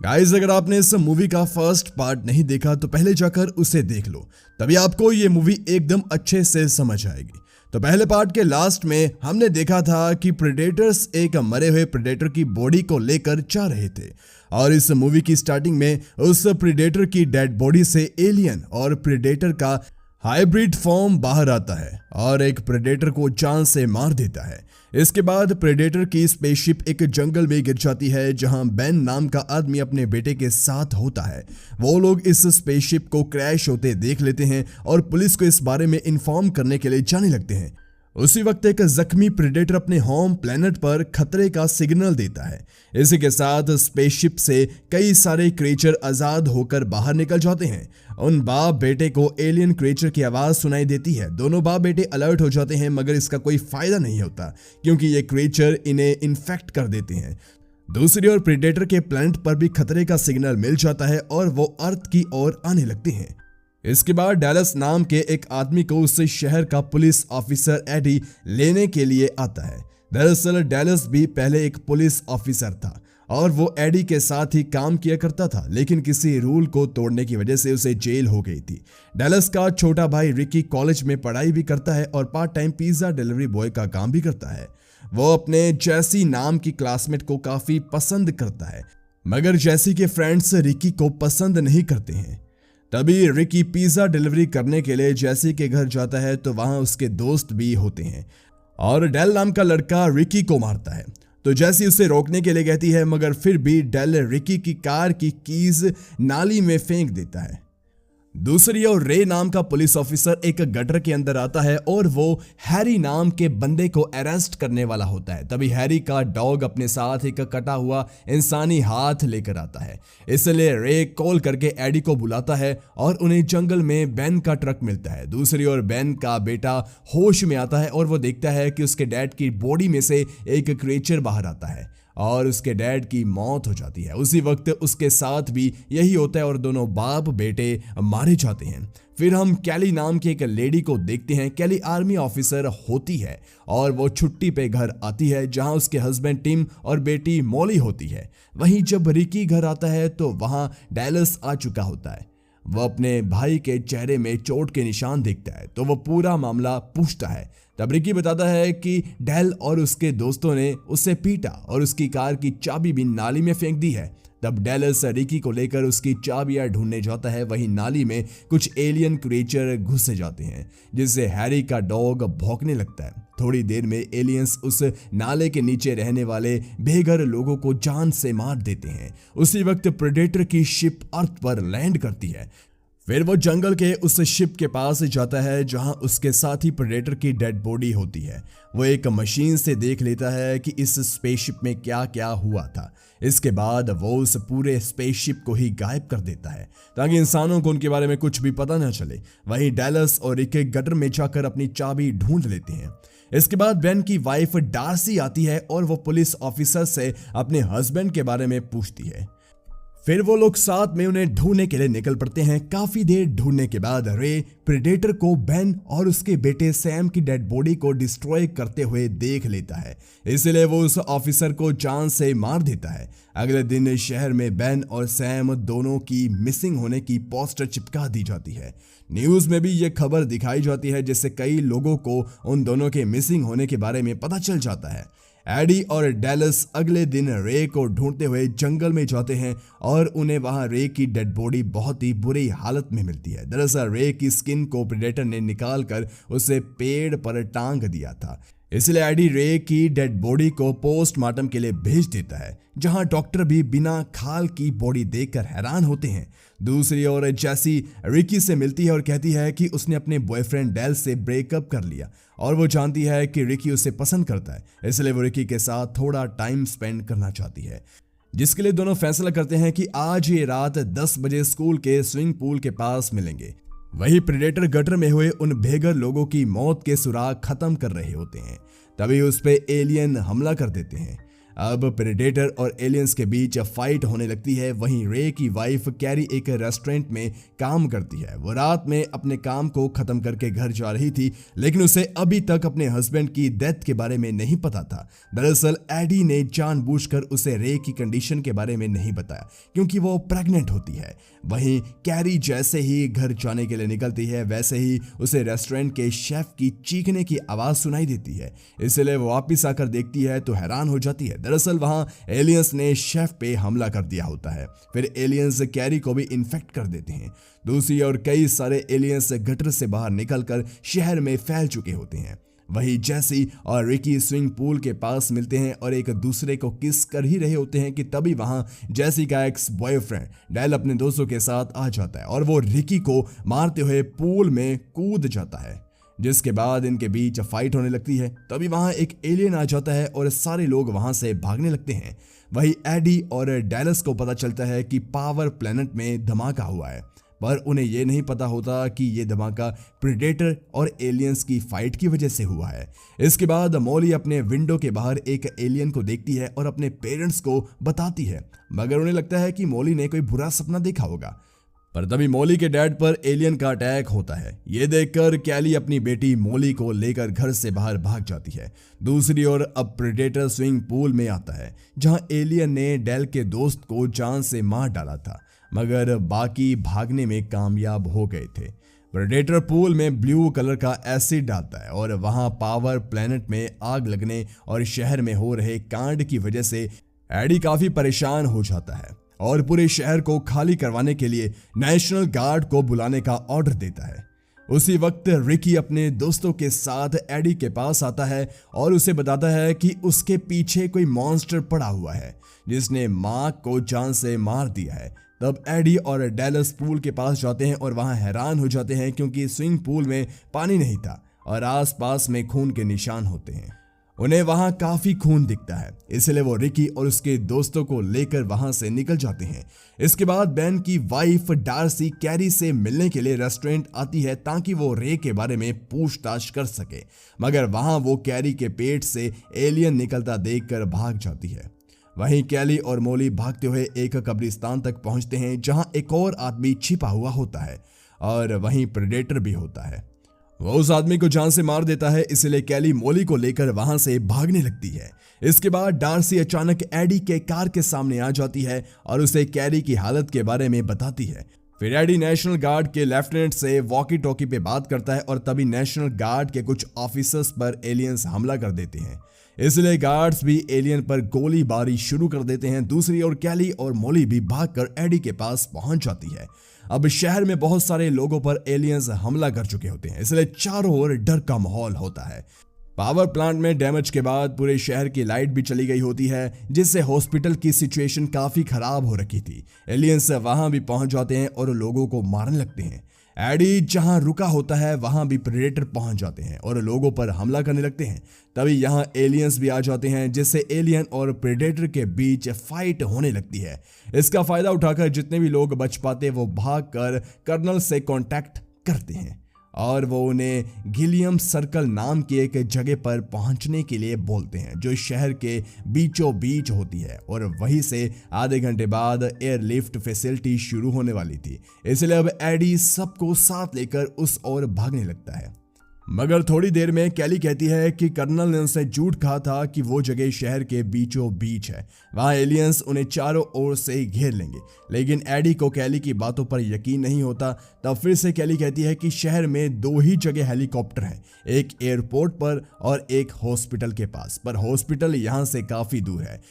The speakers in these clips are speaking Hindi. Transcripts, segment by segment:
गाइस, अगर आपने इस मूवी का फर्स्ट पार्ट नहीं देखा तो पहले जाकर उसे देख लो, तभी आपको ये मूवी एकदम अच्छे से समझ आएगी। तो पहले पार्ट के लास्ट में हमने देखा था कि प्रेडेटर्स एक मरे हुए प्रेडेटर की बॉडी को लेकर जा रहे थे और इस मूवी की स्टार्टिंग में उस प्रेडेटर की डेड बॉडी से एलियन और प्रेडेटर का हाइब्रिड फॉर्म बाहर आता है और एक प्रेडेटर को जान से मार देता है। इसके बाद प्रेडेटर की स्पेसशिप एक जंगल में गिर जाती है जहां बेन नाम का आदमी अपने बेटे के साथ होता है। वो लोग इस स्पेसशिप को क्रैश होते देख लेते हैं और पुलिस को इस बारे में इन्फॉर्म करने के लिए जाने लगते हैं। उसी वक्त एक जख्मी प्रेडेटर अपने होम प्लेनेट पर खतरे का सिग्नल देता है। इसी के साथ स्पेसशिप से कई सारे क्रिएचर आजाद होकर बाहर निकल जाते हैं। उन बाप बेटे को एलियन क्रिएचर की आवाज सुनाई देती है। दोनों बाप बेटे अलर्ट हो जाते हैं, मगर इसका कोई फायदा नहीं होता क्योंकि ये क्रिएचर इन्हें इन्फेक्ट कर देते हैं। दूसरी ओर प्रेडेटर के प्लेनेट पर भी खतरे का सिग्नल मिल जाता है और वो अर्थ की ओर आने लगते हैं। इसके बाद डैलस नाम के एक आदमी को उस शहर का पुलिस ऑफिसर एडी लेने के लिए आता है। दरअसल डैलस भी पहले एक पुलिस ऑफिसर था और वो एडी के साथ ही काम किया करता था, लेकिन किसी रूल को तोड़ने की वजह से उसे जेल हो गई थी। डैलस का छोटा भाई रिकी कॉलेज में पढ़ाई भी करता है और part time pizza delivery boy का काम भी करता है। वो अपने जैसी नाम की क्लासमेट को काफी पसंद करता है, मगर जैसी के फ्रेंड्स रिकी को पसंद नहीं करते हैं। तभी रिकी पिज्जा डिलीवरी करने के लिए जैसी के घर जाता है तो वहां उसके दोस्त भी होते हैं और डेल नाम का लड़का रिकी को मारता है। तो जैसी उसे रोकने के लिए कहती है, मगर फिर भी डेल रिकी की कार की कीज नाली में फेंक देता है। दूसरी ओर रे नाम का पुलिस ऑफिसर एक गटर के अंदर आता है और वो हैरी नाम के बंदे को अरेस्ट करने वाला होता है। तभी हैरी का डॉग अपने साथ एक कटा हुआ इंसानी हाथ लेकर आता है, इसलिए रे कॉल करके एडी को बुलाता है और उन्हें जंगल में बेन का ट्रक मिलता है। दूसरी ओर बेन का बेटा होश में आता है और वो देखता है कि उसके डैड की बॉडी में से एक क्रिएचर बाहर आता है और उसके डैड की मौत हो जाती है। उसी वक्त उसके साथ भी यही होता है और दोनों बाप बेटे मारे जाते हैं। फिर हम कैली नाम की एक लेडी को देखते हैं। कैली आर्मी ऑफिसर होती है और वो छुट्टी पे घर आती है जहां उसके हस्बैंड टिम और बेटी मॉली होती है। वहीं जब रिकी घर आता है तो वहां डैलस आ चुका होता है। वो अपने भाई के चेहरे में चोट के निशान देखता है तो वो पूरा मामला पूछता है। तब रिकी बताता है कि डेल और उसके दोस्तों ने उसे पीटा और उसकी कार की चाबी भी नाली में फेंक दी है। तब डैलस रिकी को लेकर उसकी चाबियां ढूंढने जाता है। वहीं नाली में कुछ एलियन क्रिएचर घुस जाते हैं जिससे हैरी का डॉग भौंकने लगता है। थोड़ी देर में एलियंस उस नाले के नीचे रहने वाले बेघर लोगों को जान से मार देते हैं। उसी वक्त प्रेडेटर की शिप अर्थ पर लैंड करती है। फिर वो जंगल के उस शिप के पास जाता है जहां उसके साथ ही प्रेडेटर की डेड बॉडी होती है। वो एक मशीन से देख लेता है कि इस स्पेसशिप में क्या क्या हुआ था। इसके बाद वो उस पूरे स्पेसशिप को ही गायब कर देता है ताकि इंसानों को उनके बारे में कुछ भी पता न चले। वहीं डैलस और रिकी गटर में जाकर अपनी चाबी ढूंढ लेते हैं। इसके बाद बेन की वाइफ डार्सी आती है और वो पुलिस ऑफिसर से अपने हस्बैंड के बारे में पूछती है। फिर वो लोग साथ में उन्हें ढूंढने के लिए निकल पड़ते हैं। काफी देर ढूंढने के बाद रे प्रेडेटर को बेन और उसके बेटे सैम की डेड बॉडी को डिस्ट्रॉय करते हुए देख लेता है, इसलिए वो उस ऑफिसर को जान से मार देता है। अगले दिन शहर में बेन और सैम दोनों की मिसिंग होने की पोस्टर चिपका दी जाती है। न्यूज में भी ये खबर दिखाई जाती है जिससे कई लोगों को उन दोनों के मिसिंग होने के बारे में पता चल जाता है। एडी और डैलस अगले दिन रे को ढूंढते हुए जंगल में जाते हैं और उन्हें वहां रे की डेड बॉडी बहुत ही बुरी हालत में मिलती है। दरअसल रे की स्किन को प्रेडेटर ने निकालकर उसे पेड़ पर टांग दिया था, इसलिए एडी रे की डेड बॉडी को पोस्टमार्टम के लिए भेज देता है जहां डॉक्टर भी बिना खाल की बॉडी देखकर हैरान होते हैं। दूसरी ओर जैसी रिकी से मिलती है और कहती है कि उसने अपने बॉयफ्रेंड डेल से ब्रेकअप कर लिया और वो जानती है कि रिकी उसे पसंद करता है, इसलिए वो रिकी के साथ थोड़ा टाइम स्पेंड करना चाहती है, जिसके लिए दोनों फैसला करते हैं कि आज ये रात 10 बजे स्कूल के स्विमिंग पूल के पास मिलेंगे। वही प्रेडेटर गटर में हुए उन बेघर लोगों की मौत के सुराग खत्म कर रहे होते हैं। तभी उस पे एलियन हमला कर देते हैं। अब प्रेडेटर और एलियंस के बीच फाइट होने लगती है। वहीं रे की वाइफ कैरी एक रेस्टोरेंट में काम करती है। वो रात में अपने काम को खत्म करके घर जा रही थी, लेकिन उसे अभी तक अपने हस्बैंड की डेथ के बारे में नहीं पता था। दरअसल एडी ने जानबूझकर उसे रे की कंडीशन के बारे में नहीं बताया क्योंकि वो प्रेग्नेंट होती है। वहीं कैरी जैसे ही घर जाने के लिए निकलती है, वैसे ही उसे रेस्टोरेंट के शेफ की चीखने की आवाज सुनाई देती है। इसलिए वो वापस आकर देखती है तो हैरान हो जाती है। दरअसल वहां एलियंस ने शेफ पे हमला कर दिया होता है। फिर एलियंस कैरी को भी इन्फेक्ट कर देते हैं। दूसरी ओर कई सारे एलियंस गटर से बाहर निकलकर शहर में फैल चुके होते हैं। वही जैसी और रिकी स्विमिंग पूल के पास मिलते हैं और एक दूसरे को किस कर ही रहे होते हैं कि तभी वहां जैसी का एक्स बॉयफ्रेंड डेल अपने दोस्तों के साथ आ जाता है और वो रिकी को मारते हुए पूल में कूद जाता है, जिसके बाद इनके बीच फाइट होने लगती है। तभी वहां एक एलियन आ जाता है और सारे लोग वहां से भागने लगते हैं। वही एडी और डैलस को पता चलता है कि पावर प्लेनेट में धमाका हुआ है, पर उन्हें यह नहीं पता होता कि यह धमाका प्रेडेटर और एलियंस की फाइट की वजह से हुआ है। इसके बाद मॉली अपने विंडो के बाहर एक एलियन को देखती है और अपने पेरेंट्स को बताती है, मगर उन्हें लगता है कि मॉली ने कोई बुरा सपना देखा होगा। पर तभी मॉली के डैड पर एलियन का अटैक होता है। ये देखकर कैली अपनी बेटी मॉली को लेकर घर से बाहर भाग जाती है। दूसरी ओर अब प्रेडेटर स्विमिंग पूल में आता है, जहां एलियन ने डेल के दोस्त को जान से मार डाला था, मगर बाकी भागने में कामयाब हो गए थे। प्रेडेटर पूल में ब्लू कलर का एसिड डालता है और वहां पावर प्लेनेट में आग लगने और शहर में हो रहे कांड की वजह से एडी काफी परेशान हो जाता है और पूरे शहर को खाली करवाने के लिए नेशनल गार्ड को बुलाने का ऑर्डर देता है। उसी वक्त रिकी अपने दोस्तों के साथ एडी के पास आता है और उसे बताता है कि उसके पीछे कोई मॉन्स्टर पड़ा हुआ है जिसने माँ को जान से मार दिया है। तब एडी और डैलस पूल के पास जाते हैं और वहां हैरान हो जाते हैं क्योंकि स्विमिंग पूल में पानी नहीं था और आसपास में खून के निशान होते हैं। उन्हें वहां काफी खून दिखता है, इसलिए वो रिकी और उसके दोस्तों को लेकर वहां से निकल जाते हैं। इसके बाद बेन की वाइफ डार्सी कैरी से मिलने के लिए रेस्टोरेंट आती है ताकि वो रे के बारे में पूछताछ कर सके, मगर वहां वो कैरी के पेट से एलियन निकलता देखकर भाग जाती है। वहीं कैली और मॉली भागते हुए एक कब्रिस्तान तक पहुंचते हैं जहां एक और आदमी छिपा हुआ होता है और वहीं प्रेडेटर भी होता है। वो उस आदमी को जान से मार देता है, इसलिए कैली मॉली को लेकर वहां से भागने लगती है। इसके बाद डार्सी अचानक एडी के कार के सामने आ जाती है और उसे कैरी की हालत के बारे में बताती है। फिर एडी नेशनल गार्ड के लेफ्टिनेंट से वॉकी टॉकी पे बात करता है और तभी नेशनल गार्ड के कुछ ऑफिसर्स पर एलियंस हमला कर देते हैं, इसलिए गार्ड्स भी एलियन पर गोलीबारी शुरू कर देते हैं। दूसरी ओर कैली और मॉली भी भागकर एडी के पास पहुंच जाती है। अब शहर में बहुत सारे लोगों पर एलियंस हमला कर चुके होते हैं, इसलिए चारों ओर डर का माहौल होता है। पावर प्लांट में डैमेज के बाद पूरे शहर की लाइट भी चली गई होती है, जिससे हॉस्पिटल की सिचुएशन काफी खराब हो रखी थी। एलियंस वहां भी पहुंच जाते हैं और लोगों को मारने लगते हैं। एडी जहां रुका होता है वहां भी प्रेडेटर पहुंच जाते हैं और लोगों पर हमला करने लगते हैं। तभी यहां एलियंस भी आ जाते हैं, जिससे एलियन और प्रेडेटर के बीच फाइट होने लगती है। इसका फायदा उठाकर जितने भी लोग बच पाते वो भागकर कर्नल से कांटेक्ट करते हैं और वो उन्हें गिलियम सर्कल नाम की एक जगह पर पहुंचने के लिए बोलते हैं, जो शहर के बीचों बीच होती है और वहीं से आधे घंटे बाद एयरलिफ्ट फैसिलिटी शुरू होने वाली थी। इसलिए अब एडी सबको साथ लेकर उस ओर भागने लगता है, मगर थोड़ी देर में कैली कहती है कि कर्नल ने उनसे झूठ कहा था कि वो जगह शहर के बीचों बीच है, वहां एलियंस उन्हें चारों ओर से घेर लेंगे। लेकिन एडी को कैली की बातों पर यकीन नहीं होता। तब फिर से कैली कहती है कि शहर में 2 ही जगह हेलीकॉप्टर हैं, एक एयरपोर्ट पर और एक हॉस्पिटल के पास, पर हॉस्पिटल यहां से काफी दूर है।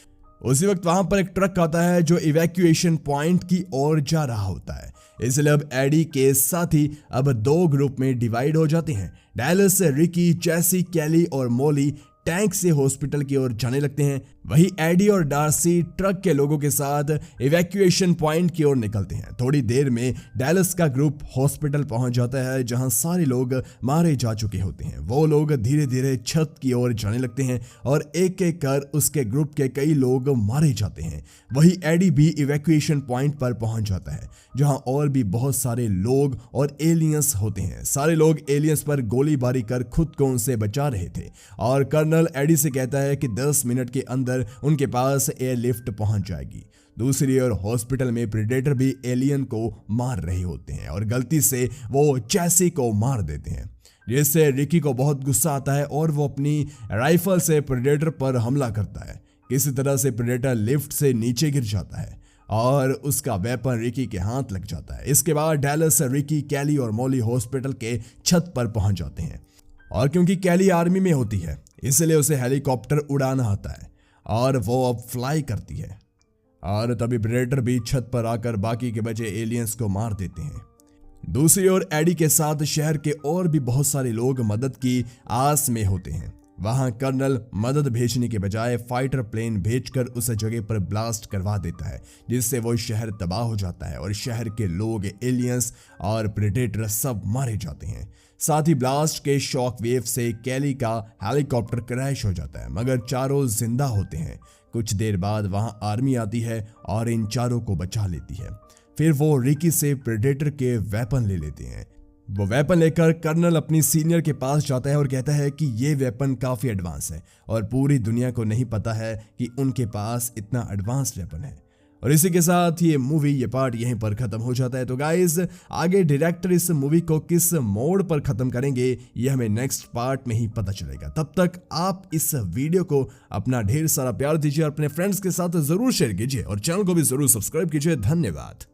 उसी वक्त वहां पर एक ट्रक आता है जो इवैक्यूएशन पॉइंट की ओर जा रहा होता है। इसलिए अब एडी के साथी अब 2 ग्रुप में डिवाइड हो जाते हैं। डैलस, रिकी, जैसी, कैली और मॉली टैंक से हॉस्पिटल की ओर जाने लगते हैं। वही एडी और डार्सी ट्रक के लोगों के साथ इवैक्यूएशन पॉइंट की ओर निकलते हैं। थोड़ी देर में डैलस का ग्रुप हॉस्पिटल पहुंच जाता है, जहां सारे लोग मारे जा चुके होते हैं। वो लोग धीरे धीरे छत की ओर जाने लगते हैं और एक एक कर उसके ग्रुप के कई लोग मारे जाते हैं। वही एडी भी इवैक्यूएशन पॉइंट पर पहुंच जाता है, जहां और भी बहुत सारे लोग और एलियंस होते हैं। सारे लोग एलियंस पर गोलीबारी कर खुद को उनसे बचा रहे थे और कर्नल एडी से कहता है कि 10 मिनट के अंदर अंदर उनके पास एयरलिफ्ट पहुंच जाएगी। दूसरी ओर हॉस्पिटल में प्रेडेटर भी एलियन को मार रहे होते हैं और गलती से वो जैसी को मार देते हैं, जिससे रिकी को बहुत गुस्सा आता है और वो अपनी राइफल से प्रेडेटर पर हमला करता है। किसी तरह से प्रेडेटर लिफ्ट से नीचे गिर जाता है और उसका वेपन रिकी के हाथ लग जाता है। इसके बाद डैलस, रिकी, कैली और मॉली हॉस्पिटल के छत पर पहुंच जाते हैं और क्योंकि कैली आर्मी में होती है इसलिए उसे हेलीकॉप्टर उड़ाना आता है और वो अब फ्लाई करती है और तभी प्रेडेटर भी छत पर आकर बाकी के बचे एलियंस को मार देते हैं। दूसरी ओर एडी के साथ शहर के और भी बहुत सारे लोग मदद की आस में होते हैं। वहां कर्नल मदद भेजने के बजाय फाइटर प्लेन भेजकर उस जगह पर ब्लास्ट करवा देता है, जिससे वो शहर तबाह हो जाता है और शहर के लोग, एलियंस और प्रेडेटर सब मारे जाते हैं। साथ ही ब्लास्ट के शॉक वेव से कैली का हेलीकॉप्टर क्रैश हो जाता है, मगर चारों जिंदा होते हैं। कुछ देर बाद वहां आर्मी आती है और इन चारों को बचा लेती है। फिर वो रिकी से प्रेडेटर के वेपन ले लेते हैं। वो वेपन लेकर कर्नल अपनी सीनियर के पास जाता है और कहता है कि ये वेपन काफी एडवांस है और पूरी दुनिया को नहीं पता है कि उनके पास इतना एडवांस वेपन है। और इसी के साथ ये पार्ट यहीं पर खत्म हो जाता है। तो गाइस, आगे डायरेक्टर इस मूवी को किस मोड़ पर खत्म करेंगे ये हमें नेक्स्ट पार्ट में ही पता चलेगा। तब तक आप इस वीडियो को अपना ढेर सारा प्यार दीजिए और अपने फ्रेंड्स के साथ जरूर शेयर कीजिए और चैनल को भी जरूर सब्सक्राइब कीजिए। धन्यवाद।